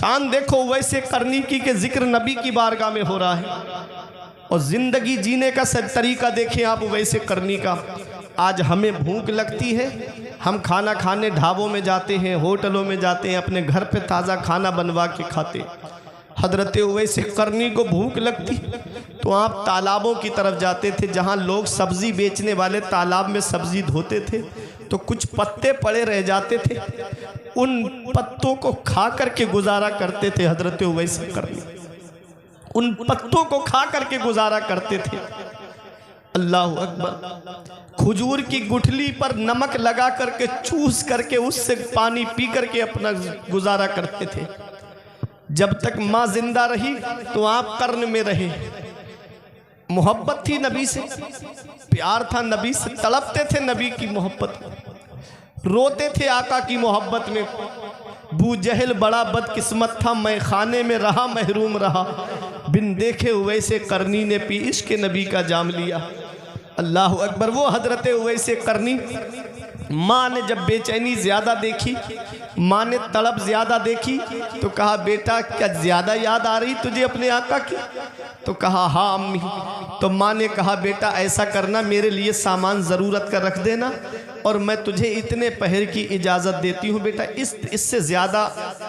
शान देखो वैसे करनी की के जिक्र नबी की बारगाह में हो रहा है, और ज़िंदगी जीने का तरीका देखें आप वैसे करनी का। आज हमें भूख लगती है, हम खाना खाने ढाबों में जाते हैं, होटलों में जाते हैं, अपने घर पे ताज़ा खाना बनवा के खाते। हजरत वैसे करनी को भूख लगती तो आप तालाबों की तरफ जाते थे, जहाँ लोग सब्ज़ी बेचने वाले तालाब में सब्ज़ी धोते थे, तो कुछ पत्ते पड़े रह जाते थे, उन पत्तों को खा करके गुजारा करते थे। हजरत वैसे करनी उन पत्तों को खा करके गुजारा करते थे। अल्लाह अकबर। खजूर की गुठली पर नमक लगा करके चूस करके उससे पानी पी करके अपना गुजारा करते थे। जब तक माँ जिंदा रही तो आप कर्न में रहे। मोहब्बत थी नबी से, प्यार था नबी से, तड़पते थे नबी की मोहब्बत में, रोते थे आका की मोहब्बत में। बू जहल बड़ा बदकिस्मत था, मैं खाने में रहा महरूम रहा, बिन देखे वैसे करनी ने पी इश्क नबी का जाम लिया। अल्लाह अकबर। वो हजरत वैसे करनी, माँ ने जब बेचैनी ज़्यादा देखी, माँ ने तड़प ज़्यादा देखी, तो कहा बेटा क्या ज़्यादा याद आ रही तुझे अपने आका की? तो कहा हाँ अम्मी। तो माँ ने कहा बेटा ऐसा करना, मेरे लिए सामान ज़रूरत का रख देना, और मैं तुझे इतने पहर की इजाज़त देती हूँ बेटा, इससे ज़्यादा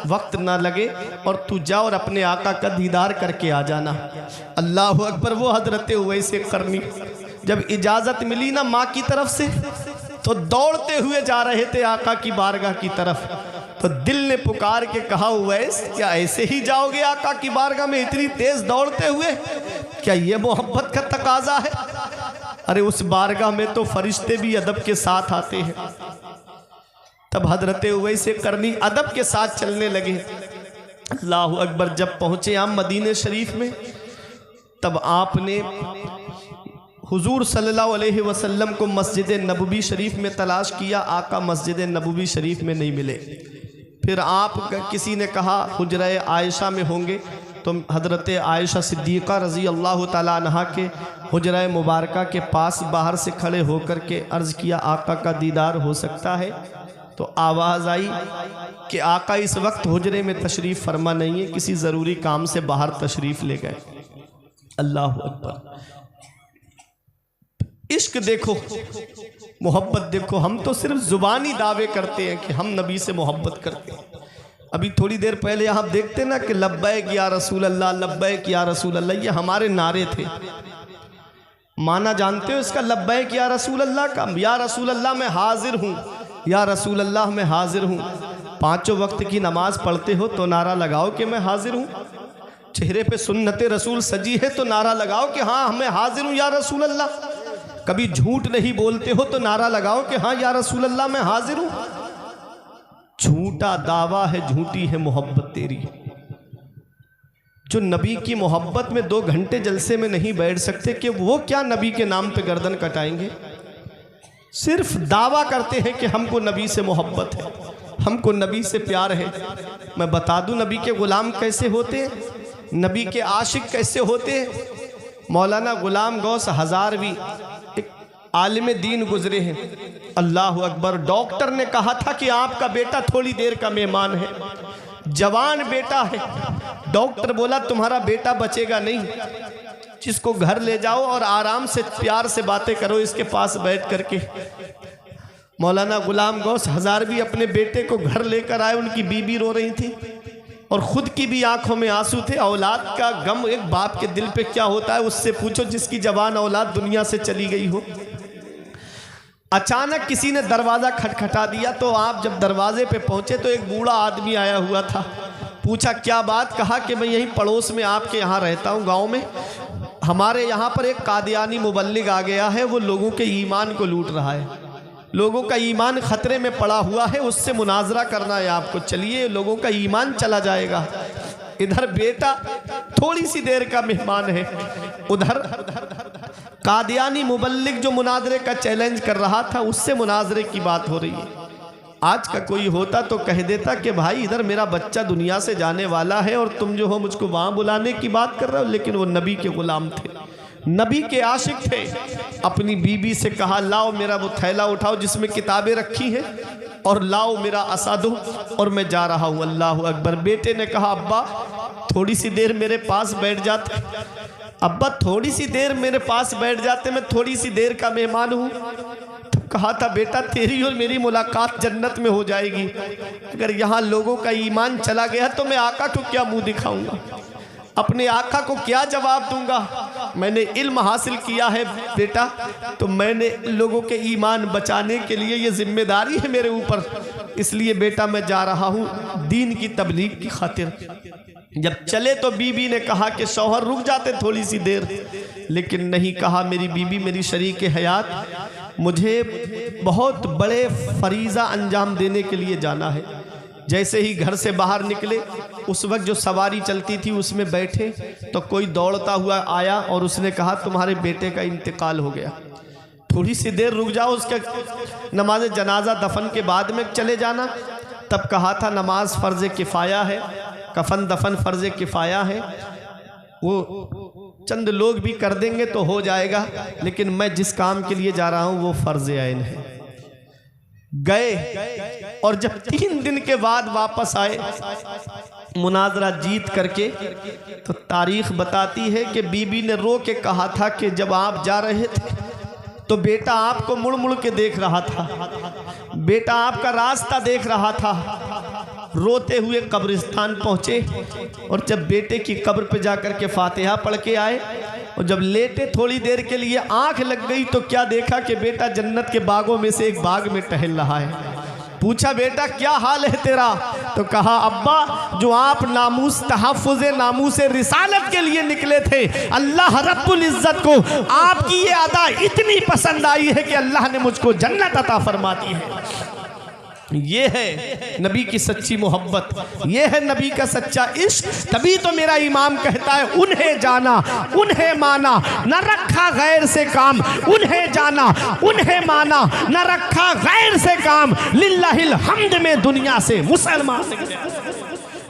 वक्त ना लगे, और तू जा और अपने आका का दीदार करके आ जाना। अल्लाह अकबर। वो हजरत वैसे करनी जब इजाज़त मिली ना माँ की तरफ से, तो दौड़ते हुए जा रहे थे आका की बारगाह की तरफ। तो दिल ने पुकार के कहा उवैस क्या ऐसे ही जाओगे आका की बारगाह में इतनी तेज दौड़ते हुए? क्या ये मोहब्बत का तकाजा है? अरे उस बारगाह में तो फरिश्ते भी अदब के साथ आते हैं। तब हजरत वैसे करनी अदब के साथ चलने लगे। अल्लाह अकबर। जब पहुँचे आप मदीने शरीफ में, तब आपने हुजूर सल्लल्लाहु अलैहि वसल्लम को मस्जिद नबवी शरीफ में तलाश किया, आका मस्जिद नबवी शरीफ में नहीं मिले। फिर आप किसी ने कहा हुजरा आयशा में होंगे, तो हज़रत आयशा सिद्दीक़ा रज़ी अल्लाह ताला अन्हा के हुजरा मुबारका के पास बाहर से खड़े होकर के अर्ज़ किया आका का दीदार हो सकता है? तो आवाज़ आई कि आका इस वक्त हुजरे में तशरीफ़ फरमा नहीं है, किसी ज़रूरी काम से बाहर तशरीफ़ ले गए। अल्लाह अकबर। इश्क देखो, मोहब्बत देखो। हम तो सिर्फ ज़ुबानी दावे करते हैं कि हम नबी से मोहब्बत करते हैं। अभी थोड़ी देर पहले आप देखते ना कि लब्बैक या रसूल अल्लाह, लब्बैक या रसूल अल्लाह, ये हमारे नारे थे। माना जानते हो इसका लब्बैक या रसूल अल्लाह का? या रसूल अल्लाह मैं हाजिर हूँ, या रसूल अल्लाह मैं हाजिर हूँ। पाँचों वक्त की नमाज पढ़ते हो तो नारा लगाओ कि मैं हाजिर हूँ। चेहरे पे सुन्नत रसूल सजी है तो नारा लगाओ कि हाँ मैं हाजिर हूँ या रसूल अल्लाह। कभी झूठ नहीं बोलते हो तो नारा लगाओ कि हाँ या रसूल अल्लाह मैं हाजिर हूँ। झूठा दावा है, झूठी है मोहब्बत तेरी। जो नबी की मोहब्बत में 2 घंटे जलसे में नहीं बैठ सकते, कि वो क्या नबी के नाम पे गर्दन कटाएंगे? सिर्फ दावा करते हैं कि हमको नबी से मोहब्बत है, हमको नबी से प्यार है। मैं बता दूं नबी के ग़ुलाम कैसे होते हैं, नबी के आशिक कैसे होते हैं। मौलाना ग़ुलाम गौस हज़ारवी एक आलिम दीन गुजरे हैं। अल्लाह अकबर। डॉक्टर ने कहा था कि आपका बेटा थोड़ी देर का मेहमान है, जवान बेटा है। डॉक्टर बोला तुम्हारा बेटा बचेगा नहीं, जिसको घर ले जाओ और आराम से प्यार से बातें करो इसके पास बैठ करके। मौलाना ग़ुलाम गौस हज़ारवी अपने बेटे को घर लेकर आए। उनकी बीबी रो रही थी और ख़ुद की भी आंखों में आंसू थे। औलाद का गम एक बाप के दिल पे क्या होता है उससे पूछो, जिसकी जवान औलाद दुनिया से चली गई हो। अचानक किसी ने दरवाज़ा खटखटा दिया, तो आप जब दरवाजे पे पहुँचे तो एक बूढ़ा आदमी आया हुआ था। पूछा क्या बात? कहा कि मैं यहीं पड़ोस में आपके यहाँ रहता हूँ, गाँव में। हमारे यहाँ पर एक कादियानी मुबल्लिग आ गया है, वो लोगों के ईमान को लूट रहा है, लोगों का ईमान खतरे में पड़ा हुआ है, उससे मुनाजरा करना है आपको। चलिए, लोगों का ईमान चला जाएगा। इधर बेटा थोड़ी सी देर का मेहमान है, उधर कादियानी मुबल्लिग जो मुनाजरे का चैलेंज कर रहा था, उससे मुनाजरे की बात हो रही है। आज का कोई होता तो कह देता कि भाई इधर मेरा बच्चा दुनिया से जाने वाला है और तुम जो हो मुझको वहाँ बुलाने की बात कर रहे हो। लेकिन वो नबी के ग़ुलाम थे, नबी के आशिक थे। अपनी बीबी से कहा लाओ मेरा वो थैला उठाओ जिसमें किताबें रखी हैं। और लाओ मेरा असा दो और मैं जा रहा हूँ। अल्लाह अकबर। बेटे ने कहा अब्बा थोड़ी सी देर मेरे पास बैठ जाते, अब्बा थोड़ी सी देर मेरे पास बैठ जाते, मैं थोड़ी सी देर का मेहमान हूँ। तो कहा था बेटा तेरी और मेरी मुलाकात जन्नत में हो जाएगी, अगर यहाँ लोगों का ईमान चला गया तो मैं आका को क्या मुंह दिखाऊंगा, अपने आका को क्या जवाब दूंगा। मैंने इल्म हासिल किया है बेटा, तो मैंने लोगों के ईमान बचाने के लिए ये जिम्मेदारी है मेरे ऊपर, इसलिए बेटा मैं जा रहा हूँ दीन की तबलीग की खातिर। जब चले तो बीबी ने कहा कि शौहर रुक जाते थोड़ी सी देर, लेकिन नहीं, कहा मेरी बीबी मेरी शरीक हयात, मुझे बहुत बड़े फरीज़ा अंजाम देने के लिए जाना है। जैसे ही घर से बाहर निकले, उस वक्त जो सवारी चलती थी उसमें बैठे तो कोई दौड़ता हुआ आया और उसने कहा तुम्हारे बेटे का इंतकाल हो गया, थोड़ी सी देर रुक जाओ, उसका नमाज जनाजा दफन के बाद में चले जाना। तब कहा था नमाज फ़र्ज़ किफ़ाया है, कफन दफन फ़र्ज़ किफ़ाया है, वो चंद लोग भी कर देंगे तो हो जाएगा, लेकिन मैं जिस काम के लिए जा रहा हूँ वो फ़र्ज़ ऐन है। गए और जब 3 दिन के बाद वापस आए मुनाजरा जीत करके, तो तारीख बताती है कि बीबी ने रो के कहा था कि जब आप जा रहे थे तो बेटा आपको मुड़ मुड़ के देख रहा था, बेटा आपका रास्ता देख रहा था। रोते हुए कब्रिस्तान पहुँचे और जब बेटे की कब्र पे जाकर के फातिहा पढ़ के आए और जब लेटे थोड़ी देर के लिए आंख लग गई तो क्या देखा कि बेटा जन्नत के बागों में से एक बाग में टहल रहा है। पूछा बेटा क्या हाल है तेरा, तो कहा अब्बा जो आप नामूस तहफ़्फ़ुज़ नामूस रिसालत के लिए निकले थे, अल्लाह रब्बुल इज़्ज़त को आपकी ये अदा इतनी पसंद आई है कि अल्लाह ने मुझको जन्नत अता फरमा दी है। ये है नबी की सच्ची मोहब्बत, ये है नबी का सच्चा इश्क। तभी तो मेरा इमाम कहता है उन्हें जाना उन्हें माना, न रखा गैर से काम, उन्हें जाना उन्हें माना, न रखा गैर से काम। लिल्लाहिल हम्द में दुनिया से मुसलमान गया,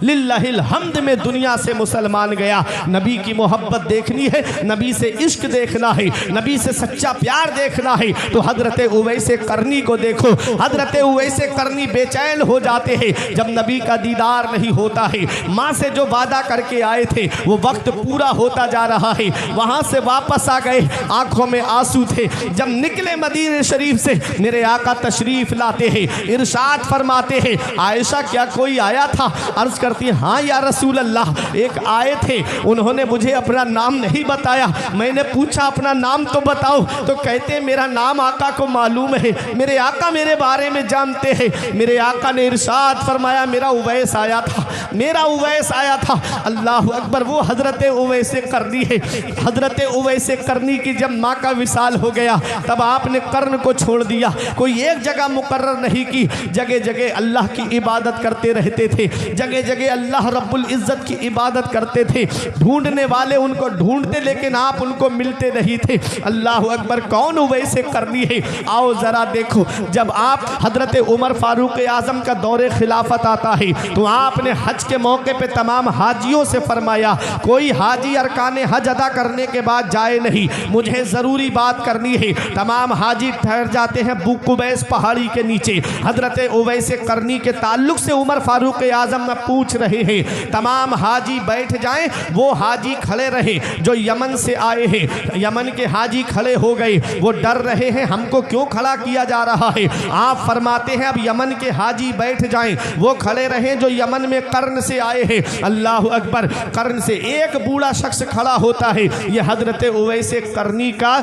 लिल्लाहिल हम्द में दुनिया से मुसलमान गया। नबी की मोहब्बत देखनी है, नबी से इश्क देखना है, नबी से सच्चा प्यार देखना है, तो हजरत उवैस करनी को देखो। हजरत उवैस करनी बेचैन हो जाते हैं जब नबी का दीदार नहीं होता है। माँ से जो वादा करके आए थे वो वक्त पूरा होता जा रहा है, वहाँ से वापस आ गए, आंखों में आंसू थे। जब निकले मदीने शरीफ से मेरे आका तशरीफ लाते हैं, इरशाद फरमाते हैं आयशा क्या कोई आया था? अर्ज करती है हाँ या रसूल अल्लाह, एक आए थे, उन्होंने मुझे अपना नाम नहीं बताया। मैंने पूछा अपना नाम तो बताओ, तो कहते मेरा नाम आका को मालूम है, मेरे आका मेरे बारे में जानते हैं। मेरे आका ने इरशाद फरमाया मेरा उवैस आया था, मेरा उवैस आया था। अल्लाह अकबर। वो हजरत उवैस करनी है। हजरत उवैस करनी की जब माँ का विसाल हो गया तब आपने कर्न को छोड़ दिया, कोई एक जगह मुकर्रर नहीं की, जगह जगह अल्लाह की इबादत करते रहते थे, जगह जगह अल्लाह रब्बुल इज़्ज़त की इबादत करते थे। ढूंढने वाले उनको ढूंढते लेकिन आप उनको मिलते नहीं थे। अल्लाह अकबर। कौन उवैस करनी है? आओ ज़रा देखो, जब आप हजरत उमर फारूक आज़म का दौरे खिलाफत आता है तो आपने हज के मौके पे तमाम हाजियों से फरमाया कोई हाजी अरकान हज अदा करने के बाद जाए नहीं, मुझे ज़रूरी बात करनी है। तमाम हाजी ठहर जाते हैं बुकुबैस पहाड़ी के नीचे। हजरत उवैस करनी के ताल्लुक से उमर फारूक आज़म में पूछ रहे हैं, तमाम हाजी बैठ जाएं। वो हाजी खड़े रहे जो यमन से आए हैं, यमन के हाजी खड़े हो गए, वो डर रहे हैं हमको क्यों खड़ा किया जा रहा है। आप फरमाते हैं अब यमन के हाजी बैठ जाएं, वो खड़े रहे जो यमन में कर्न से आए हैं। अल्लाह अकबर। कर्न से एक बूढ़ा शख्स खड़ा होता है, ये हजरत उवैस करनी का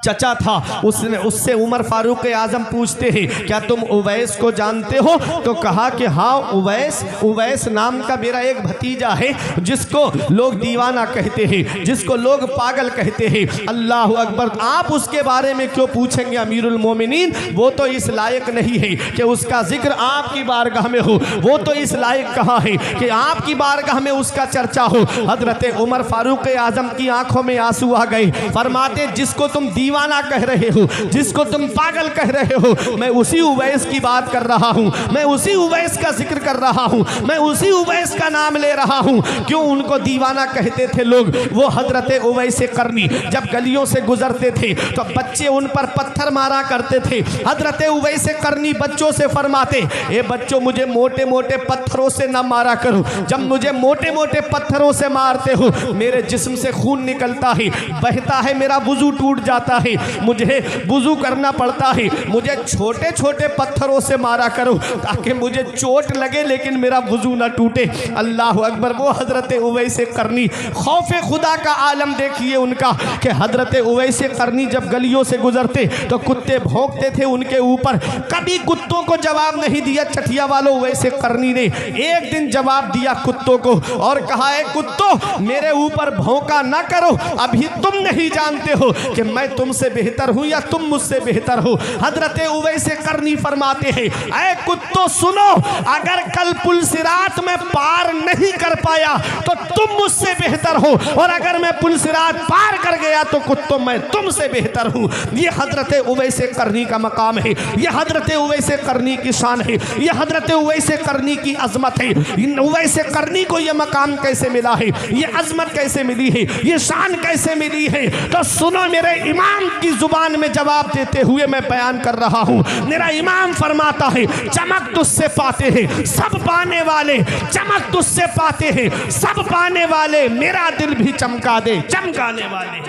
चचा था। उससे उमर फारूक आज़म पूछते हैं क्या तुम उवैस को जानते हो? तो कहा कि हाँ उवैस नाम का मेरा एक भतीजा है जिसको लोग दीवाना कहते हैं, जिसको लोग पागल कहते हैं। अल्लाह अकबर। आप उसके बारे में क्यों पूछेंगे अमीरुल मोमिनीन? वो तो इस लायक नहीं है कि उसका जिक्र आपकी बारगाह में हो, वो तो इस लायक कहा है कि आपकी बारगाह में उसका चर्चा हो। हजरत उमर फारूक आज़म की आंखों में आंसू आ गए। फरमाते जिसको तुम दीवाना कह रहे हो, जिसको तुम पागल कह रहे हो, मैं उसी उवैस की बात कर रहा हूँ, मैं उसी उवैस का जिक्र कर रहा रहा हूँ, मैं उसी उवैस का नाम ले रहा हूँ। क्यों उनको दीवाना कहते थे लोग? वो हजरत उवैस करनी जब गलियों से गुजरते थे तो बच्चे उन पर पत्थर मारा करते थे। हजरत उवैस करनी बच्चों से फरमाते, ए बच्चों मुझे मोटे मोटे पत्थरों से न मारा करो, जब मुझे मोटे मोटे पत्थरों से मारते हो मेरे जिस्म से खून निकलता है, बहता है, मेरा वुजू टूट जाता है, मुझे वुजू करना पड़ता है। मुझे छोटे छोटे पत्थरों से मारा करो ताकि मुझे चोट लगे लेकिन मेरा वुजू ना टूटे। अल्लाह अकबर। वो हजरत उवैस करनी, खौफे खुदा का आलम देखिए उनका कि हजरत उवैस करनी जब गलियों से गुजरते तो कुत्ते भौंकते थे उनके ऊपर, कभी कुत्तों को जवाब नहीं दिया चटिया वालों उवैस करनी ने। एक दिन जवाब दिया कुत्तों को और कहा, है कुत्तों मेरे ऊपर भौंका ना करो, अभी तुम नहीं जानते हो कि मैं तुमसे बेहतर हूं या तुम मुझसे बेहतर हो। हजरत उवैस करनी फरमाते हैं, ऐ कुत्तों सुनो, अगर कल पुलसिरात में पार नहीं कर पाया तो तुम मुझसे बेहतर हो, और अगर मैं पुलसिरात पार कर गया तो कुत्तों मैं तुमसे बेहतर हूं। ये हजरत उवैस करनी का मकाम है, ये हजरत उवैस करनी की शान है, ये हजरत उवैस करनी की अजमत है। उवैस करनी को ये मकाम कैसे मिला है, ये अजमत कैसे मिली है, ये शान कैसे मिली है? तो सुनो, मेरे इमाम की जुबान में जवाब देते हुए मैं बयान कर रहा हूं। मेरा इमाम फरमाता है, चमक तुझसे पाते हैं सब पाने वाले, चमक तुझसे पाते हैं सब पाने वाले, मेरा दिल भी चमका दे चमकाने वाले,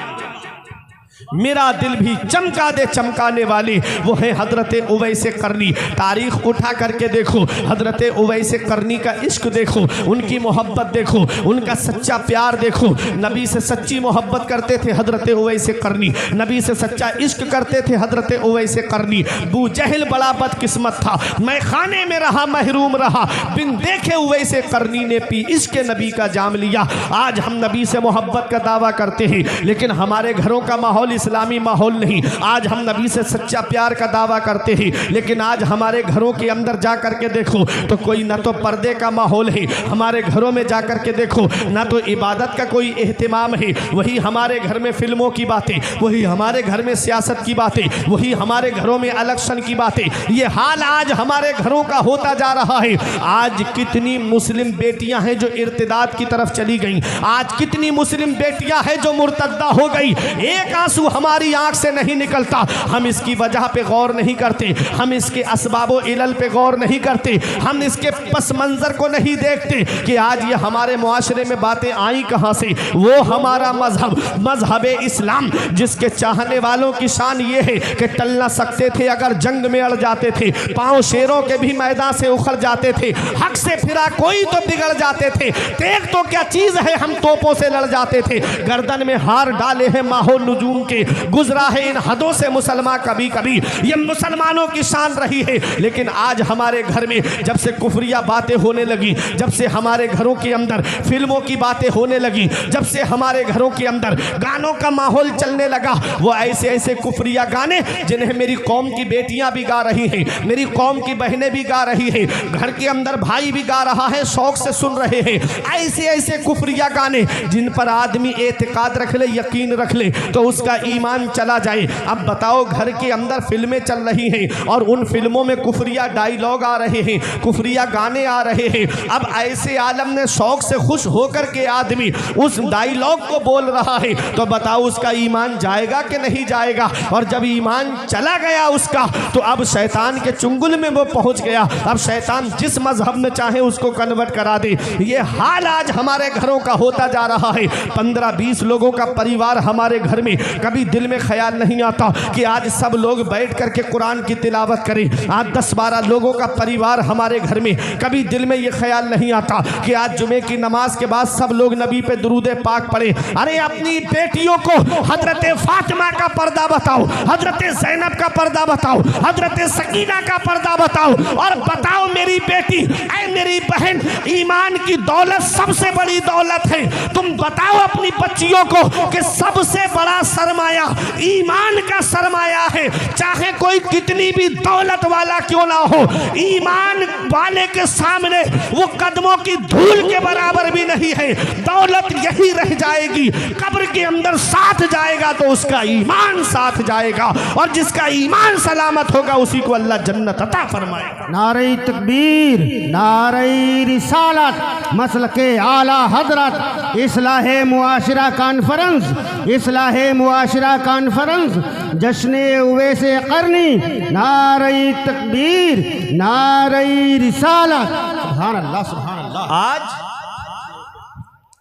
मेरा दिल भी चमका दे चमकाने वाले वो है हजरत उवैस करनी। तारीख उठा करके देखो, हजरत उवैस करनी का इश्क देखो, उनकी मोहब्बत देखो, उनका सच्चा प्यार देखो। नबी से सच्ची मोहब्बत करते थे हजरत उवैस करनी, नबी से सच्चा इश्क करते थे हजरत उवैस करनी। अबू जहल बड़ा बदकिस्मत था, मैं खाने में रहा महरूम रहा, बिन देखे उवैस करनी ने पी इश्क नबी का जाम लिया। आज हम नबी से मोहब्बत का दावा करते हैं लेकिन हमारे घरों का माहौल इस्लामी माहौल नहीं। आज हम नबी से सच्चा प्यार का दावा करते हैं लेकिन आज हमारे घरों के अंदर जा करके देखो तो कोई ना तो पर्दे का माहौल है, हमारे घरों में जा करके देखो ना तो इबादत का कोई एहतिमाम है। वही हमारे घर में फिल्मों की बातें, वही हमारे घर में सियासत की बातें, वही हमारे घरों में इलेक्शन की बातें। ये हाल आज हमारे घरों का होता जा रहा है। आज कितनी मुस्लिम बेटियां हैं जो इर्तिदाद की तरफ चली गई, आज कितनी मुस्लिम बेटियां हैं जो मुर्तद्दा हो गई। एक आंसू हमारी आंख से नहीं निकलता, हम इसकी वजह पे गौर नहीं करते, हम इसके असबाबो इलल पे गौर नहीं करते, हम इसके पस मंजर को नहीं देखते कि आज ये हमारे मुआशरे में बातें आई कहां से। वो हमारा मजहब इस्लाम जिसके चाहने वालों की शान ये है कि टल ना सकते थे अगर जंग में अड़ जाते थे, पांव शेरों के भी मैदान से उखड़ जाते थे, हक से फिरा कोई तो बिगड़ जाते थे, तेग तो क्या चीज है हम तोपों से लड़ जाते थे, गर्दन में हार डाले हैं माहो नजूम के, गुजरा है इन हदों से मुसलमान कभी कभी। ये मुसलमानों की शान रही है लेकिन आज हमारे घर में जब से कुफरिया बातें होने लगी, जब से हमारे घरों के अंदर फिल्मों की बातें होने लगी, जब से हमारे घरों के अंदर गानों का माहौल चलने लगा, वो ऐसे ऐसे कुफरिया गाने जिन्हें मेरी कौम की बेटियां भी गा रही हैं, मेरी कौम की बहनें भी गा रही हैं, घर के अंदर भाई भी गा रहा है, शौक से सुन रहे हैं। ऐसे ऐसे कुफरिया गाने जिन पर आदमी एतकाद रख ले, यकीन रख ले तो उसका ईमान चला जाए। अब बताओ, घर के अंदर फिल्में चल रही हैं और उन फिल्मों में कुफरिया डायलॉग आ रहे हैं, कुफरिया गाने आ रहे हैं। अब ऐसे आलम ने शौक से खुश होकर के आदमी उस डायलॉग को बोल रहा है तो बताओ उसका ईमान जाएगा कि नहीं जाएगा? और जब ईमान चला गया उसका तो अब शैतान के चुंगल में वो पहुंच गया। अब शैतान जिस मजहब में चाहे उसको कन्वर्ट करा दे। ये हाल आज हमारे घरों का होता जा रहा है। 15-20 लोगों का परिवार हमारे घर में, कभी दिल में ख्याल नहीं आता कि आज सब लोग बैठ करके कुरान की तिलावत करें। आज 10-12 लोगों का परिवार हमारे घर में, कभी दिल में ये ख्याल नहीं आता कि आज जुमे की नमाज के बाद सब लोग नबी पे दुरूद पाक पढ़े। अरे अपनी बेटियों को हजरत फातिमा का पर्दा बताओ, हजरत ज़ैनब का पर्दा बताओ, हजरत सकीना का पर्दा बताओ और बताओ मेरी बेटी, ऐ मेरी बहन, ईमान की दौलत सबसे बड़ी दौलत है। तुम बताओ अपनी बच्चियों को कि सबसे बड़ा सरमा सरमाया ईमान का सरमाया है। चाहे कोई कितनी भी दौलत वाला क्यों ना हो, ईमान वाले के सामने वो कदमों की धूल के बराबर भी नहीं है। दौलत यही रह जाएगी, कब्र के अंदर साथ जाएगा तो उसका ईमान साथ जाएगा, और जिसका ईमान सलामत होगा उसी को अल्लाह जन्नत अता फरमाएगा। नारे तकबीर, नारे रिसालत, मसलके आला हजरत, इस्लाहे मुआशरा कॉन्फ्रेंस, इस्लाहे मुआशरा कॉन्फ्रेंस, जश्ने उवैसे करनी, नारे तकबीर, नारे रिसालत। सुभान अल्लाह, सुभान अल्लाह। आज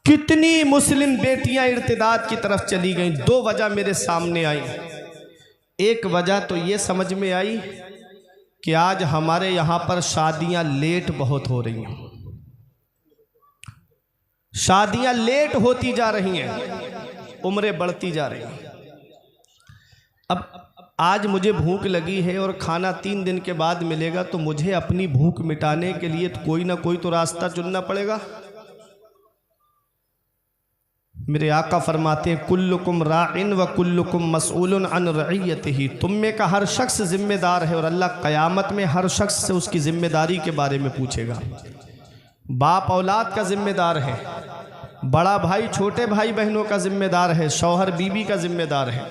कितनी मुस्लिम बेटियां इर्तिदाद की तरफ चली गईं। दो वजह मेरे सामने आई। एक वजह तो ये समझ में आई कि आज हमारे यहाँ पर शादियाँ लेट बहुत हो रही हैं, शादियाँ लेट होती जा रही हैं, उम्रें बढ़ती जा रही हैं। अब आज मुझे भूख लगी है और खाना 3 दिन के बाद मिलेगा, तो मुझे अपनी भूख मिटाने के लिए तो कोई ना कोई तो रास्ता चुनना पड़ेगा। मेरे आका फरमाते हैं कुल्लुकुम राइन व कुल्लुकुम मसऊलुन अन रइयतिही। तुम में का हर शख्स जिम्मेदार है और अल्लाह क़यामत में हर शख्स से उसकी ज़िम्मेदारी के बारे में पूछेगा। बाप औलाद का ज़िम्मेदार है, बड़ा भाई छोटे भाई बहनों का ज़िम्मेदार है, शौहर बीवी का ज़िम्मेदार है।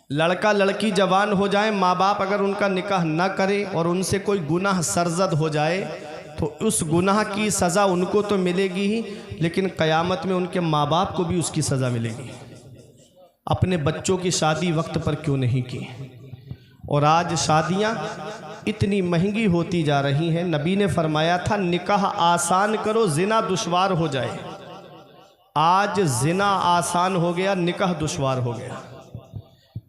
लड़का लड़की जवान हो जाए, माँ बाप अगर उनका निकाह न करे और उनसे कोई गुनाह सरजद हो जाए तो उस गुनाह की सज़ा उनको तो मिलेगी ही, लेकिन क़यामत में उनके माँ बाप को भी उसकी सज़ा मिलेगी। अपने बच्चों की शादी वक्त पर क्यों नहीं की। और आज शादियाँ इतनी महंगी होती जा रही हैं। नबी ने फरमाया था निकाह आसान करो, ज़िना दुश्वार हो जाए। आज ज़िना आसान हो गया, निकाह दुश्वार हो गया।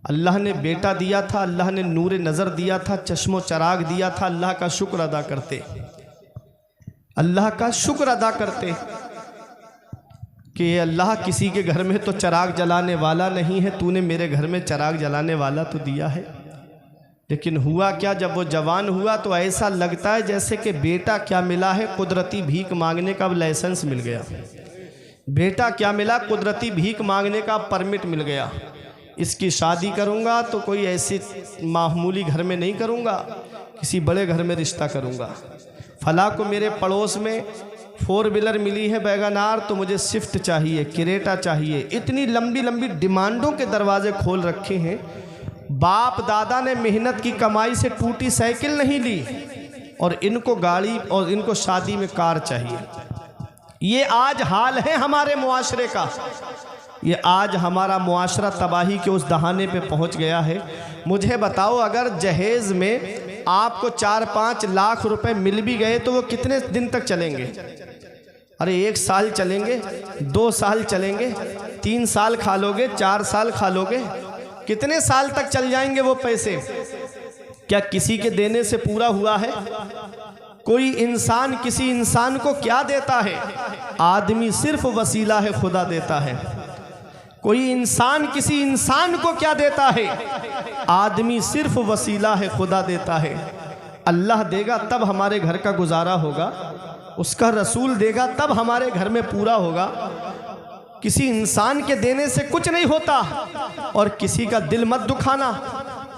अल्लाह ने बेटा दिया था, अल्लाह ने नूर नज़र दिया था, चश्मो चराग दिया था, अल्लाह का शुक्र अदा करते, अल्लाह का शुक्र अदा करते कि अल्लाह किसी के घर में तो चराग जलाने वाला नहीं है, तूने मेरे घर में चराग जलाने वाला तो दिया है। लेकिन हुआ क्या, जब वो जवान हुआ तो ऐसा लगता है जैसे कि बेटा क्या मिला है, कुदरती भीख मांगने का लाइसेंस मिल गया। बेटा क्या मिला, कुदरती भीख मांगने का परमिट मिल गया। इसकी शादी करूँगा तो कोई ऐसी मामूली घर में नहीं करूँगा, किसी बड़े घर में रिश्ता करूँगा। फला को मेरे पड़ोस में 4 व्हीलर मिली है वैगनार, तो मुझे स्विफ्ट चाहिए, क्रेटा चाहिए। इतनी लंबी लंबी डिमांडों के दरवाजे खोल रखे हैं। बाप दादा ने मेहनत की कमाई से टूटी साइकिल नहीं ली और इनको गाड़ी और इनको शादी में कार चाहिए। ये आज हाल है हमारे मुआशरे का। ये आज हमारा मुआशरा तबाही के उस दहाने पे पहुंच गया है। मुझे बताओ, अगर जहेज़ में आपको 4-5 लाख रुपए मिल भी गए तो वो कितने दिन तक चलेंगे? अरे 1 साल चलेंगे, 2 साल चलेंगे, 3 साल खा लोगे, 4 साल खा लोगे, कितने साल तक चल जाएंगे वो पैसे? क्या किसी के देने से पूरा हुआ है? कोई इंसान किसी इंसान को क्या देता है? आदमी सिर्फ वसीला है, खुदा देता है। कोई इंसान किसी इंसान को क्या देता है? आदमी सिर्फ वसीला है, खुदा देता है। अल्लाह देगा तब हमारे घर का गुजारा होगा, उसका रसूल देगा तब हमारे घर में पूरा होगा। किसी इंसान के देने से कुछ नहीं होता। और किसी का दिल मत दुखाना।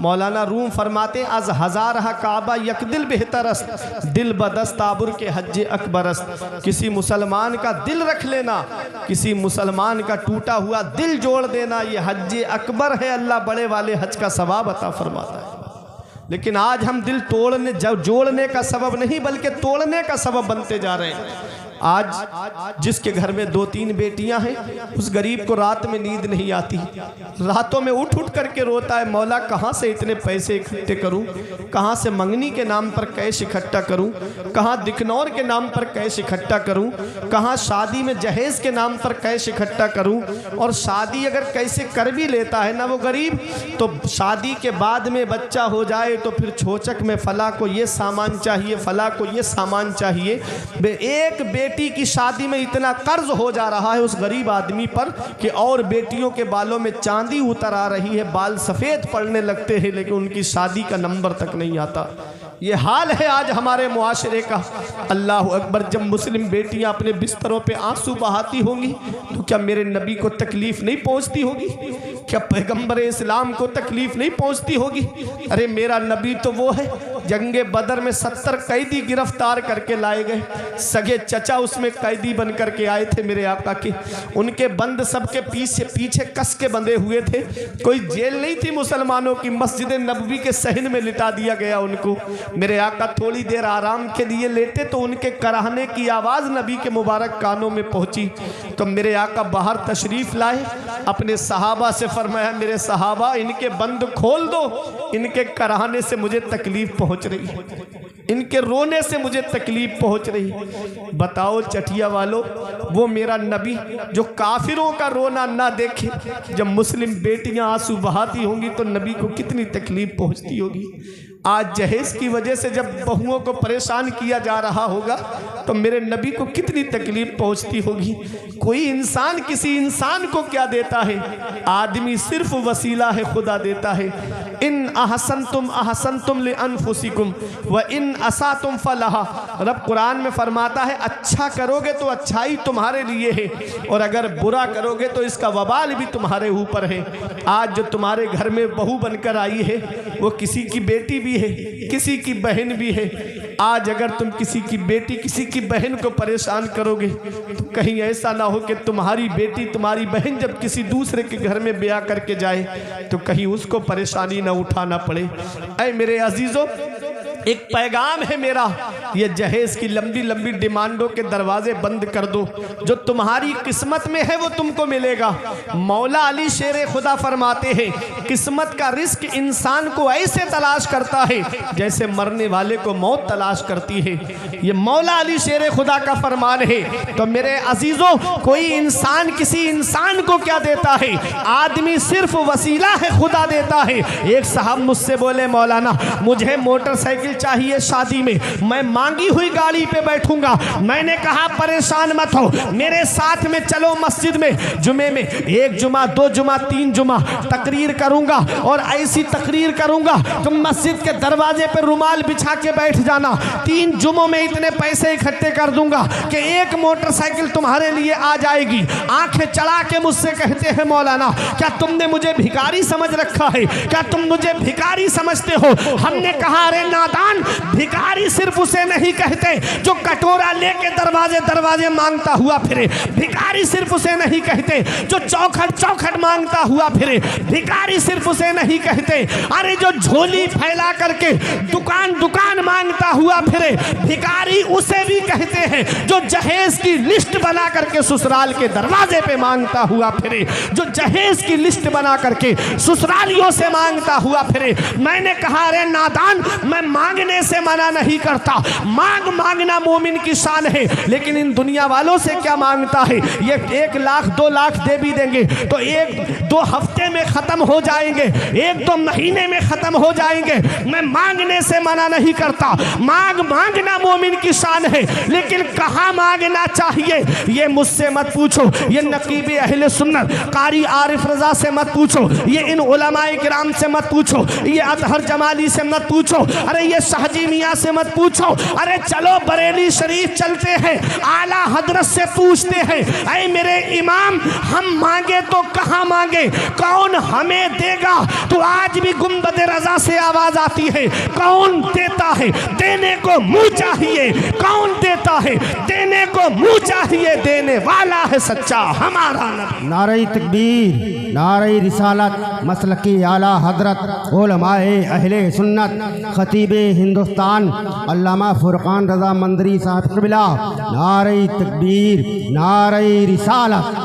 मौलाना रूम फरमाते अज हजार हा काबा यक दिल बेहतरस्त, दिल बदस्त ताबुर के हज अकबरस्त। किसी मुसलमान का दिल रख लेना, किसी मुसलमान का टूटा हुआ दिल जोड़ देना, ये हज अकबर है। अल्लाह बड़े वाले हज का सवाब अता फरमाता है। लेकिन आज हम दिल तोड़ने जोड़ने का सबब नहीं बल्कि तोड़ने का सबब बनते जा रहे हैं। आज जिसके घर में 2-3 बेटियां हैं, उस गरीब को रात में नींद नहीं आती। रातों में उठ उठ करके रोता है, मौला कहाँ से इतने पैसे इकट्ठे करूं, कहाँ से मंगनी के नाम पर कैश इकट्ठा करूं, कहाँ दिखनौर के नाम पर कैश इकट्ठा करूं, कहाँ शादी में जहेज के नाम पर कैश इकट्ठा करूं। और शादी अगर कैसे कर भी लेता है ना वो गरीब, तो शादी के बाद में बच्चा हो जाए तो फिर छोचक में फला को ये सामान चाहिए, फला को ये सामान चाहिए। एक बेटी की शादी में इतना कर्ज हो जा रहा है उस गरीब आदमी पर कि और बेटियों के बालों में चांदी उतर आ रही है, बाल सफ़ेद पड़ने लगते हैं, लेकिन उनकी शादी का नंबर तक नहीं आता। ये हाल है आज हमारे मुआशरे का। अल्लाह अकबर। जब मुस्लिम बेटियां अपने बिस्तरों पे आंसू बहाती होंगी तो क्या मेरे नबी को तकलीफ नहीं पहुंचती होगी? क्या पैगंबर इस्लाम को तकलीफ नहीं पहुंचती होगी? अरे मेरा नबी तो वो है, जंगे बदर में 70 कैदी गिरफ्तार करके लाए गए, सगे चचा उसमें कैदी बन करके आए थे मेरे आका के, उनके बंद सबके पीछे पीछे कस के बंधे हुए थे। कोई जेल नहीं थी मुसलमानों की, मस्जिद नबवी के सहन में लिटा दिया गया उनको। मेरे आका थोड़ी देर आराम के लिए लेटे तो उनके कराहने की आवाज़ नबी के मुबारक कानों में पहुंची, तो मेरे आका बाहर तशरीफ लाए, अपने सहाबा से फरमाया, मेरे सहाबा इनके बंद खोल दो, इनके कराहने से मुझे तकलीफ पहुंच रही है, इनके रोने से मुझे तकलीफ पहुंच रही है। बताओ चटिया वालों, वो मेरा नबी जो काफिरों का रोना ना देखे, जब मुस्लिम बेटियां आंसू बहाती होंगी तो नबी को कितनी तकलीफ पहुंचती होगी। आज जहेज की वजह से जब बहुओं को परेशान किया जा रहा होगा तो मेरे नबी को कितनी तकलीफ पहुंचती होगी। कोई इंसान किसी इंसान को क्या देता है? आदमी सिर्फ वसीला है, खुदा देता है। इन अहसनतुम लिअनफुसिकुम व इन असातुम फलहा। रब कुरान में फरमाता है अच्छा करोगे तो अच्छाई तुम्हारे लिए है, और अगर बुरा करोगे तो इसका वबाल भी तुम्हारे ऊपर है। आज जो तुम्हारे घर में बहू बनकर आई है वो किसी की बेटी भी है, किसी की बहन भी है। आज अगर तुम किसी की बेटी किसी की बहन को परेशान करोगे तो कहीं ऐसा ना हो कि तुम्हारी बेटी तुम्हारी बहन जब किसी दूसरे के घर में ब्याह करके जाए तो कहीं उसको परेशानी ना उठाना पड़े। ऐ मेरे अजीजों, एक पैगाम है मेरा, ये जहेज की लंबी लंबी डिमांडों के दरवाजे बंद कर दो। जो तुम्हारी किस्मत में है वो तुमको मिलेगा। मौला अली शेर खुदा फरमाते हैं, किस्मत का रिस्क इंसान को ऐसे तलाश करता है जैसे मरने वाले को मौत तलाश करती है। ये मौला अली शेर खुदा का फरमान है। तो मेरे अजीजों, कोई इंसान किसी इंसान को क्या देता है? आदमी सिर्फ वसीला है, खुदा देता है। एक साहब मुझसे बोले, मौलाना मुझे मोटरसाइकिल चाहिए शादी में, मैं मांगी हुई गाड़ी पे बैठूंगा। मैंने कहा परेशान मत हो, मेरे साथ में चलो मस्जिद में। जुमे में 1 जुमा 2 जुमा 3 जुमा तकरीर करूंगा, और ऐसी तकरीर करूंगा तुम मस्जिद के दरवाजे पे रुमाल बिछा के बैठ जाना। 3 जुमों में इतने पैसे इकट्ठे कर दूंगा कि एक मोटरसाइकिल तुम्हारे लिए आ जाएगी। आंखें चढ़ा के मुझसे कहते हैं, मौलाना क्या तुमने मुझे भिखारी समझ रखा है? क्या तुम मुझे भिखारी समझते हो? हमने कहा, अरे नादान, भिखारी सिर्फ उसे नहीं कहते जो कटोरा लेके दरवाजे दरवाजे मांगता हुआ फिरे। भिखारी सिर्फ उसे नहीं कहते जो चौखट चौखट मांगता हुआ फिरे। भिखारी सिर्फ उसे नहीं कहते अरे जो झोली फैला करके दुकान दुकान मांगता हुआ फिरे। भिखारी उसे भी कहते हैं जो जहेज की लिस्ट बना करके ससुराल के दरवाजे पे मांगता हुआ फिरे, जो जहेज की लिस्ट बना करके ससुरालियों से मांगता हुआ फिरे। मैंने कहा, अरे नादान, मैं मांगने से मना नहीं करता, मांगना मोमिन की शान है, लेकिन इन दुनिया वालों से क्या मांगता है? ये 1 लाख 2 लाख दे भी देंगे तो 1-2 हफ्ते में खत्म हो जाएंगे, 1-2 महीने में खत्म हो जाएंगे। मैं मांगने से मना नहीं करता, मांगना मोमिन की शान है, लेकिन कहाँ मांगना चाहिए ये मुझसे मत पूछो, ये नकीब अहले सुन्नत कारी आरिफ रजा से मत पूछो, ये इन उलमाए किराम से मत पूछो, ये अतहर जमाली से मत पूछो, अरे ये शाहजी मियाँ से मत पूछो। अरे चलो बरेली शरीफ चलते हैं, आला हजरत से पूछते हैं, ऐ मेरे इमाम, हम मांगे तो कहाँ मांगे, कौन हमें देगा? तो आज भी गुंबद रजा से आवाज आती है, कौन देता है? देने को मुंह चाहिए। कौन देता है? देने को मुंह चाहिए। देने वाला है सच्चा हमारा नबी। नारे तकबीर, नारे रिसालत, मसलकी आला हजरत उलमाए अहले सुन्नत खतीबे हिंदुस्तान अल्लामा फुरकान रजा मंदरी साहब क़िबला। नारे तकबीर, नारे रिसालत।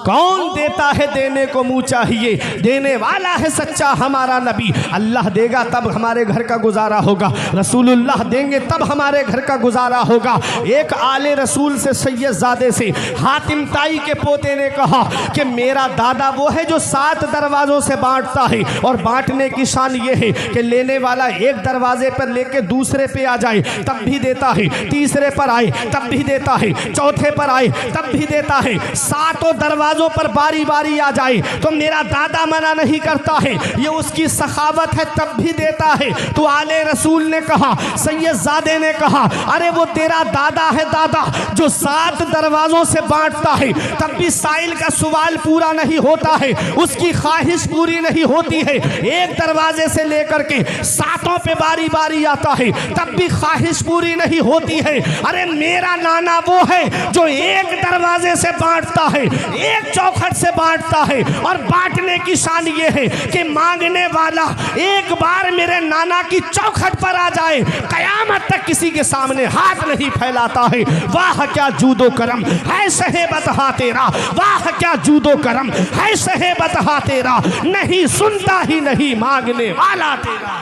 कौन देता है? देने को मुंह चाहिए। देने वाला है सच्चा हमारा नबी। अल्लाह देगा तब हमारे घर का गुजारा होगा, रसूलुल्लाह देंगे तब हमारे घर का गुजारा होगा। एक आले रसूल से सैयदजादे से हातिम ताई के पोते ने कहा कि मेरा दादा वो है जो 7 दरवाज़ों से बांटता है, और बांटने की शान ये है कि लेने वाला एक दरवाजे पर लेके दूसरे पे आ जाए तब भी देता है, तीसरे पर आए तब भी देता है, चौथे पर आए तब भी देता है। 7 दरवाजे दरवाज़ों पर बारी बारी आ जाए तो मेरा दादा मना नहीं करता है, ये उसकी सखावत है, तब भी देता है। तो आले रसूल ने कहा, सैयदजादे ने कहा, अरे वो तेरा दादा है, दादा जो 7 दरवाज़ों से बांटता है, तब भी साइल का सवाल पूरा नहीं होता है, उसकी ख्वाहिश पूरी नहीं होती है। एक दरवाजे से लेकर के 7 पे बारी बारी आता है, तब भी ख्वाहिश पूरी नहीं होती है। अरे मेरा नाना वो है जो एक दरवाजे से बांटता है, एक चौखट से बांटता है, और बांटने की शान ये है कि मांगने वाला एक बार मेरे नाना की चौखट पर आ जाए, कयामत तक किसी के सामने हाथ नहीं फैलाता है। वाह क्या जूदो करम है सहेबत हा तेरा, वाह क्या जूदो करम है सहेबत हा तेरा, नहीं सुनता ही नहीं मांगने वाला तेरा,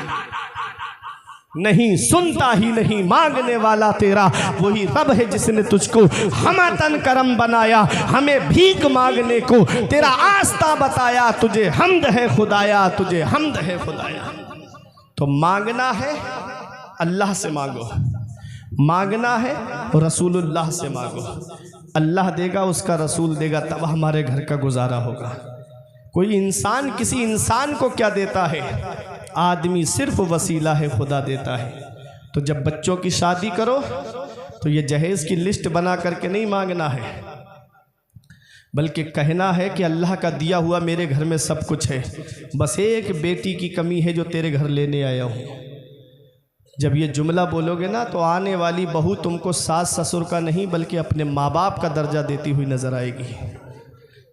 नहीं सुनता ही नहीं मांगने वाला तेरा। वही रब है जिसने तुझको हमतन करम बनाया, हमें भीख मांगने को तेरा आस्था बताया। तुझे हम्द है खुदाया, तुझे हम्द है खुदाया। तो मांगना है अल्लाह से मांगो, मांगना है रसूलुल्लाह से मांगो। अल्लाह देगा, उसका रसूल देगा, तब हमारे घर का गुजारा होगा। कोई इंसान किसी इंसान को क्या देता है? आदमी सिर्फ वसीला है, खुदा देता है। तो जब बच्चों की शादी करो तो ये जहेज़ की लिस्ट बना करके नहीं मांगना है, बल्कि कहना है कि अल्लाह का दिया हुआ मेरे घर में सब कुछ है, बस एक बेटी की कमी है जो तेरे घर लेने आया हूँ। जब ये जुमला बोलोगे ना तो आने वाली बहू तुमको सास ससुर का नहीं बल्कि अपने माँ बाप का दर्जा देती हुई नज़र आएगी।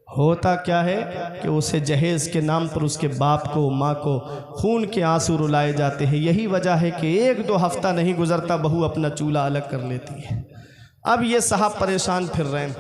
होता क्या है कि उसे जहेज़ के नाम पर उसके बाप को, माँ को खून के आंसू रुलाए जाते हैं। यही वजह है कि 1-2 हफ्ता नहीं गुजरता बहू अपना चूल्हा अलग कर लेती है। अब ये साहब परेशान फिर रहे हैं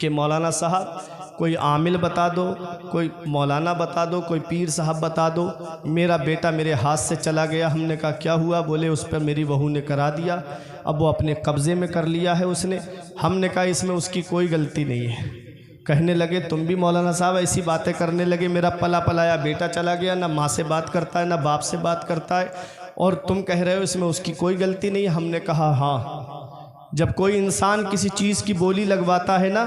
कि मौलाना साहब कोई आमिल बता दो, कोई मौलाना बता दो, कोई पीर साहब बता दो, मेरा बेटा मेरे हाथ से चला गया। हमने कहा क्या हुआ? बोले उस पर मेरी बहू ने करा दिया, अब वो अपने कब्ज़े में कर लिया है उसने। हमने कहा इसमें उसकी कोई गलती नहीं है। कहने लगे तुम भी मौलाना साहब ऐसी बातें करने लगे, मेरा पला पलाया बेटा चला गया, ना माँ से बात करता है ना बाप से बात करता है, और तुम कह रहे हो इसमें उसकी कोई गलती नहीं है। हमने कहा हाँ, जब कोई इंसान किसी चीज़ की बोली लगवाता है ना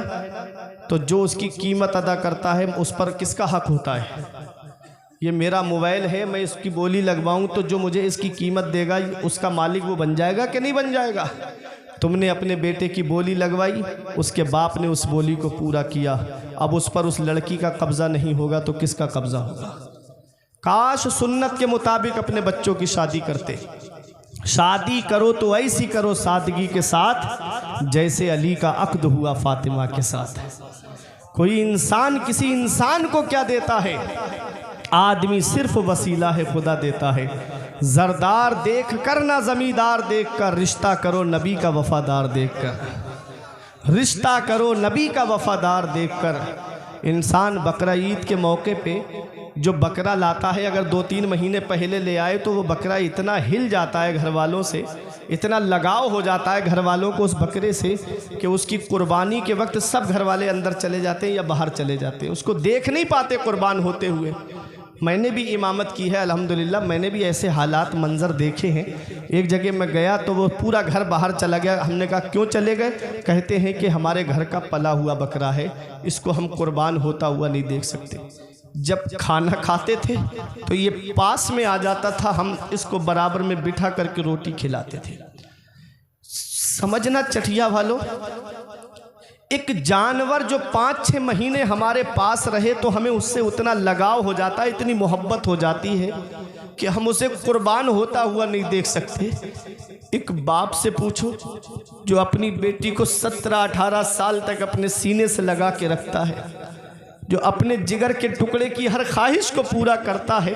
तो जो उसकी कीमत अदा करता है उस पर किसका हक होता है? ये मेरा मोबाइल है, मैं इसकी बोली लगवाऊं तो जो मुझे इसकी कीमत देगा उसका मालिक वो बन जाएगा कि नहीं बन जाएगा? तुमने अपने बेटे की बोली लगवाई, उसके बाप ने उस बोली को पूरा किया, अब उस पर उस लड़की का कब्ज़ा नहीं होगा तो किसका कब्ज़ा होगा? काश सुन्नत के मुताबिक अपने बच्चों की शादी करते। शादी करो तो ऐसी करो सादगी के साथ जैसे अली का अक्द हुआ फातिमा के साथ। कोई इंसान किसी इंसान को क्या देता है? आदमी सिर्फ वसीला है, खुदा देता है। जरदार देख कर ना जमींदार देख कर, रिश्ता करो नबी का वफादार देख कर, रिश्ता करो नबी का वफादार देख कर। इंसान बकरा ईद के मौके पे जो बकरा लाता है, अगर 2-3 महीने पहले ले आए तो वो बकरा इतना हिल जाता है घर वालों से, इतना लगाव हो जाता है घर वालों को उस बकरे से कि उसकी कुर्बानी के वक्त सब घर वाले अंदर चले जाते हैं या बाहर चले जाते हैं, उसको देख नहीं पाते कुर्बान होते हुए। मैंने भी इमामत की है अल्हम्दुलिल्लाह, मैंने भी ऐसे हालात मंज़र देखे हैं। एक जगह मैं गया तो वो पूरा घर बाहर चला गया। हमने कहा क्यों चले गए? कहते हैं कि हमारे घर का पला हुआ बकरा है, इसको हम कुर्बान होता हुआ नहीं देख सकते। जब खाना खाते थे तो ये पास में आ जाता था, हम इसको बराबर में बिठा करके रोटी खिलाते थे। समझना चटिया वालों, एक जानवर जो 5-6 महीने हमारे पास रहे तो हमें उससे उतना लगाव हो जाता है, इतनी मोहब्बत हो जाती है कि हम उसे कुर्बान होता हुआ नहीं देख सकते। एक बाप से पूछो जो अपनी बेटी को 17-18 साल तक अपने सीने से लगा के रखता है, जो अपने जिगर के टुकड़े की हर ख्वाहिश को पूरा करता है,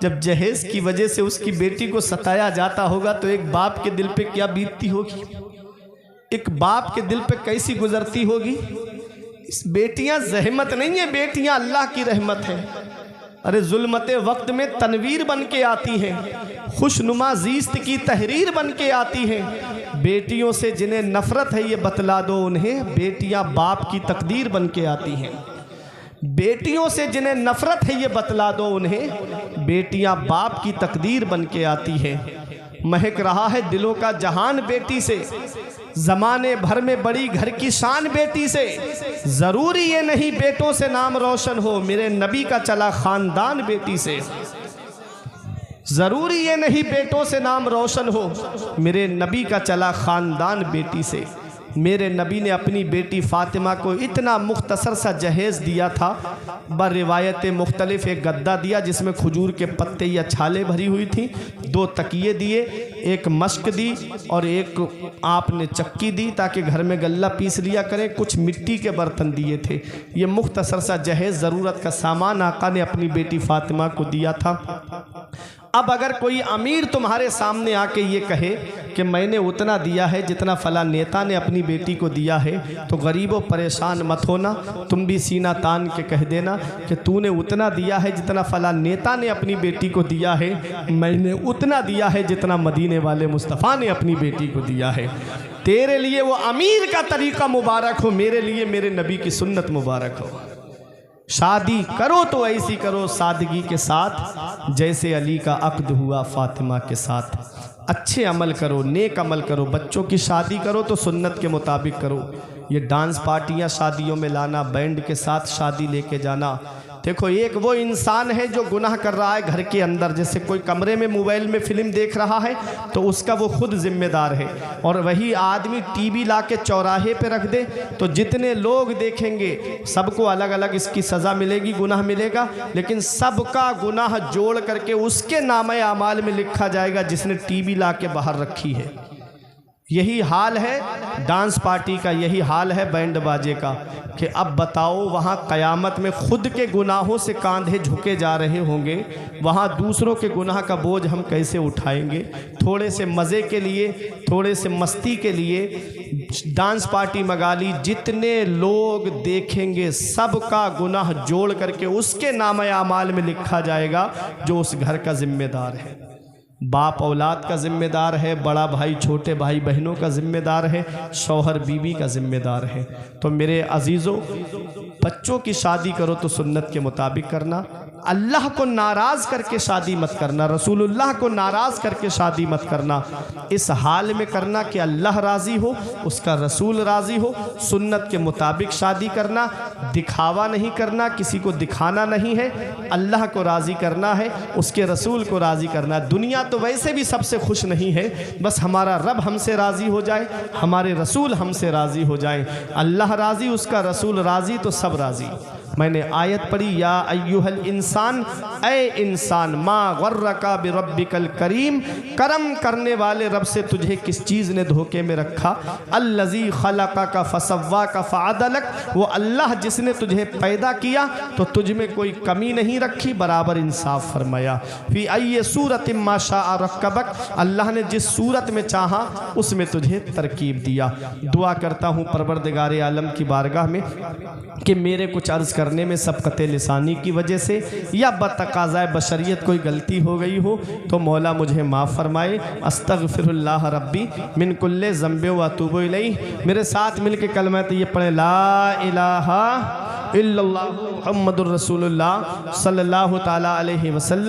जब जहेज की वजह से उसकी बेटी को सताया जाता होगा तो एक बाप के दिल पे क्या बीतती होगी, एक बाप के दिल पे कैसी गुजरती होगी। इस बेटियां जहमत नहीं है, बेटियां अल्लाह की रहमत है। अरे जुल्मते वक्त में तनवीर बन के आती हैं, खुशनुमा ज़ीस्त की तहरीर बन के आती हैं। बेटियों से जिन्हें नफ़रत है ये बतला दो उन्हें, बेटियां बाप की तकदीर बन के आती हैं। बेटियों से जिन्हें नफ़रत है ये बतला दो उन्हें, बेटियां बाप की तकदीर बन के आती हैं। महक रहा है दिलों का जहान बेटी से, ज़माने भर में बड़ी घर की शान बेटी से, ज़रूरी ये नहीं बेटों से नाम रोशन हो, मेरे नबी का चला ख़ानदान बेटी से। ज़रूरी ये नहीं बेटों से नाम रोशन हो, मेरे नबी का चला ख़ानदान बेटी से। मेरे नबी ने अपनी बेटी फ़ातिमा को इतना मुख्तसर सा जहेज़ दिया था, बर रिवायत मुख्तलिफ, एक गद्दा दिया जिसमें खजूर के पत्ते या छाले भरी हुई थी, 2 तकिए दिए, एक मश्क दी और एक आपने चक्की दी ताकि घर में गल्ला पीस लिया करें, कुछ मिट्टी के बर्तन दिए थे। ये मुख्तसर सा जहेज़, ज़रूरत का सामान आका ने अपनी बेटी फ़ातिमा को दिया था। अब अगर कोई अमीर तुम्हारे सामने आके ये कहे कि मैंने उतना दिया है जितना फला नेता ने अपनी बेटी को दिया है, तो गरीबों परेशान मत होना, तुम भी सीना तान के कह देना कि तूने उतना दिया है जितना फला नेता ने अपनी बेटी को दिया है, मैंने उतना दिया है जितना मदीने वाले मुस्तफ़ा ने अपनी बेटी को दिया है। तेरे लिए वो अमीर का तरीका मुबारक हो, मेरे लिए मेरे नबी की सुन्नत मुबारक हो। शादी करो तो ऐसी करो सादगी के साथ, जैसे अली का अक़्द हुआ फ़ातिमा के साथ। अच्छे अमल करो, नेक अमल करो। बच्चों की शादी करो तो सुन्नत के मुताबिक करो। ये डांस पार्टियां शादियों में लाना, बैंड के साथ शादी लेके जाना, देखो एक वो इंसान है जो गुनाह कर रहा है घर के अंदर, जैसे कोई कमरे में मोबाइल में फ़िल्म देख रहा है तो उसका वो खुद जिम्मेदार है, और वही आदमी टीवी ला के चौराहे पे रख दे तो जितने लोग देखेंगे सबको अलग अलग इसकी सज़ा मिलेगी, गुनाह मिलेगा, लेकिन सबका गुनाह जोड़ करके उसके नामे आमाल में लिखा जाएगा जिसने टीवी ला के बाहर रखी है। यही हाल है डांस पार्टी का, यही हाल है बैंड बाजे का, कि अब बताओ वहाँ क़यामत में खुद के गुनाहों से कांधे झुके जा रहे होंगे, वहाँ दूसरों के गुनाह का बोझ हम कैसे उठाएंगे। थोड़े से मज़े के लिए, थोड़े से मस्ती के लिए डांस पार्टी मंगा ली, जितने लोग देखेंगे सबका गुनाह जोड़ करके उसके नामे आमाल में लिखा जाएगा जो उस घर का ज़िम्मेदार है। बाप औलाद का ज़िम्मेदार है, बड़ा भाई छोटे भाई बहनों का ज़िम्मेदार है, शौहर बीवी का ज़िम्मेदार है। तो मेरे अजीज़ों, बच्चों की शादी करो तो सुन्नत के मुताबिक करना, अल्लाह को नाराज़ करके शादी मत करना, रसूलुल्लाह को नाराज़ करके शादी मत करना। इस हाल में करना कि अल्लाह राज़ी हो, उसका रसूल राज़ी हो, सुन्नत के मुताबिक शादी करना, दिखावा नहीं करना, किसी को दिखाना नहीं है, अल्लाह को राज़ी करना है, उसके रसूल को राज़ी करना। दुनिया तो वैसे भी सबसे खुश नहीं है, बस हमारा रब हमसे राज़ी हो जाए, हमारे रसूल हमसे राज़ी हो जाए। अल्लाह राज़ी, उसका रसूल राज़ी, तो सब राज़ी। मैंने आयत पढ़ी, या अय्युहल इंसान, ए इंसान, मा गर्रका बिरब्बिकल करीम, करम करने वाले रब से तुझे किस चीज़ ने धोखे में रखा। अल्लज़ी खलक़का फ़सव्वाका फ़अदलक, वो अल्लाह जिसने तुझे पैदा किया तो तुझ में कोई कमी नहीं रखी, बराबर इंसाफ फरमाया। फ़ी अय्यि सूरतिन मा शाअ रक्कबक, अल्लाह ने जिस सूरत में चाहा उसमें तुझे तरकीब दिया। दुआ करता हूँ परवरदिगार आलम की बारगाह में कि मेरे कुछ अर्ज़ करने में सबक़त लिसानी की वजह से या बतक़ाज़ाए बशरियत कोई गलती हो गई हो तो मौला मुझे माफ़ फरमाए। अस्तग़फिरुल्लाह रब्बी मिन कुल्ले ज़ंबे व अतूबु इलैह। मेरे साथ मिल के कलमा तय्यब पढ़े, ला इलाहा इल्लल्लाह मुहम्मदुर रसूलुल्लाह सल्लल्लाहु ताला अलैहि वसल्लम।